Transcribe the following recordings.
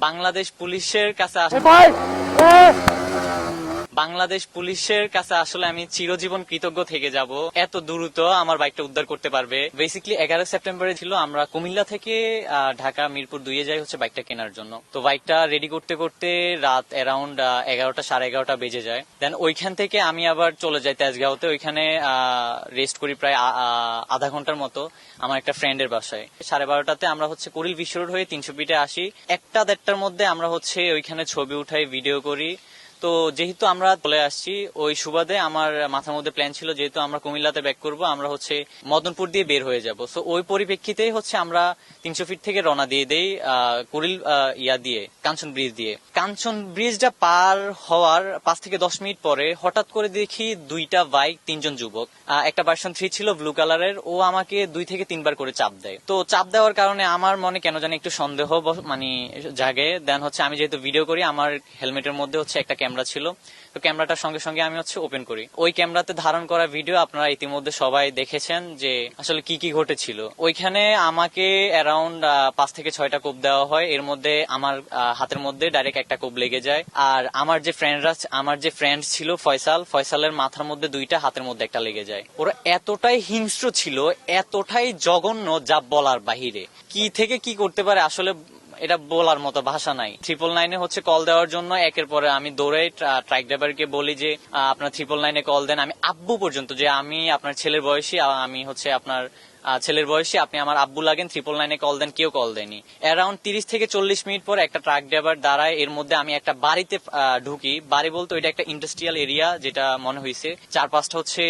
বাংলাদেশ পুলিশের কাছে বাংলাদেশ পুলিশের কাছে আসলে আমি চিরজীবন কৃতজ্ঞ থেকে যাব, এত দ্রুত আমার বাইকটা উদ্ধার করতে পারবে। বেসিক্যালি 11 সেপ্টেম্বরে ছিল, আমরা কুমিল্লা থেকে ঢাকা মিরপুর 2 যাই হচ্ছে বাইকটা কেনার জন্য। তো বাইকটা রেডি করতে করতে রাত অ্যারাউন্ড 11টা সাড়ে 11টা বেজে যায়। দেন ওইখান থেকে আমি আবার চলে যাই তেজগাঁওতে, ওইখানে রেস্ট করি প্রায় আধা ঘন্টার মতো আমার একটা ফ্রেন্ডের বাসায়। 12:30টাতে আমরা হচ্ছে কুড়িল বিশ্ব রোড হয়ে 300 ফিটে আসি। 1টা-1:30টার মধ্যে আমরা হচ্ছে ওইখানে ছবি উঠাই, ভিডিও করি। তো যেহেতু আমরা চলে আসছি, ওই সুবাদে আমার মাথার মধ্যে প্ল্যান ছিল যেহেতু আমরা কুমিল্লাতে ব্যাক করব, আমরা হচ্ছে মদনপুর দিয়ে বের হয়ে যাব। সো ওই পরিপ্রেক্ষিতেই হচ্ছে আমরা 300 ফিট থেকে রওনা দিয়ে দেই কুড়িল দিয়ে কাঞ্চন ব্রিজ দিয়ে। কাঞ্চন ব্রিজটা পার হওয়ার 5 থেকে 10 মিনিট পরে হঠাৎ করে দেখি 2টা বাইক, 3জন যুবক, একটা ভার্সন 3 ছিল ব্লু কালারের, ও আমাকে 2 থেকে 3বার করে চাপ দেয়। তো চাপ দেওয়ার কারণে আমার মনে কেন জানি একটু সন্দেহ মানে জাগে। দেন হচ্ছে আমি যেহেতু ভিডিও করি, আমার হেলমেটের মধ্যে হচ্ছে একটা ক্যামেরা ছিল, তো ক্যামেরাটার সঙ্গে সঙ্গে আমি হচ্ছে ওপেন করি। ওই ক্যামেরাতে ধারণ করা ভিডিও আপনারা ইতিমধ্যে সবাই দেখেছেন যে আসলে কি কি ঘটেছিল। ওইখানে আমাকে অ্যারাউন্ড 5 থেকে 6টা কোপ দেওয়া হয়। এর মধ্যে আমার হাতের মধ্যে ডাইরেক্ট একটা কোপ লেগে যায়। আর আমার যে ফ্রেন্ড ছিল ফয়সালের মাথার মধ্যে 2টা, হাতের মধ্যে একটা লেগে যায়। ওরা এতটাই হিংস্র ছিল, এতটাই জঘন্য, যা বলার বাহিরে। কি থেকে কি করতে পারে আসলে এটা বলার মতো ভাষা নাই। 999-এ হচ্ছে কল দেওয়ার জন্য একের পরে আমি দৌড়ে ট্রাক ড্রাইভারকে বলি যে আপনার 999-এ কল দেন। আমি আব্বু পর্যন্ত, যে আমি আপনার ছেলের বয়সী, আমি হচ্ছে আপনার ছেলের বয়সী, আপনি আমার আব্বু লাগেন, 999-এ কল দেন, কেউ কল দেয়নি। অ্যারাউন্ড 30 থেকে 40 মিনিট পর একটা ট্রাক ড্রাইভার দাঁড়ায়। এর মধ্যে আমি একটা বাড়িতে ঢুকি। বাড়ি বলতে ওইটা একটা ইন্ডাস্ট্রিয়াল এরিয়া, যেটা মনে হয়েছে 4-5টা হচ্ছে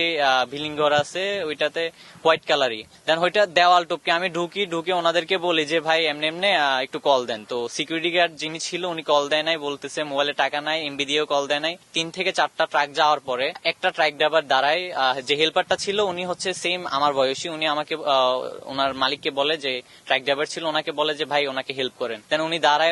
বিল্ডিং ঘর আছে, ওইটাতে হোয়াইট কালারই। দেন ওইটা দেওয়াল টপকে আমি ঢুকে ওনাদেরকে বলি যে ভাই এমনি এমনি একটু কল দেন। তো সিকিউরিটি গার্ড যিনি ছিল উনি কল দেয় নাই, বলতেছে মোবাইলে টাকা নাই, এমবি দিয়েও কল দেয় নাই। 3 থেকে 4টা ট্রাক যাওয়ার পরে একটা ট্রাক ড্রাইভার দাঁড়ায়, যে হেল্পারটা ছিল উনি হচ্ছে সেম আমার বয়সী। উনি আমাকে ওনার মালিককে বলে, যে ট্রাক ড্রাইভার ছিল, ওনাকে বলে যে ভাই ওনাকে হেল্প করেন। দেন উনি দাঁড়ায়,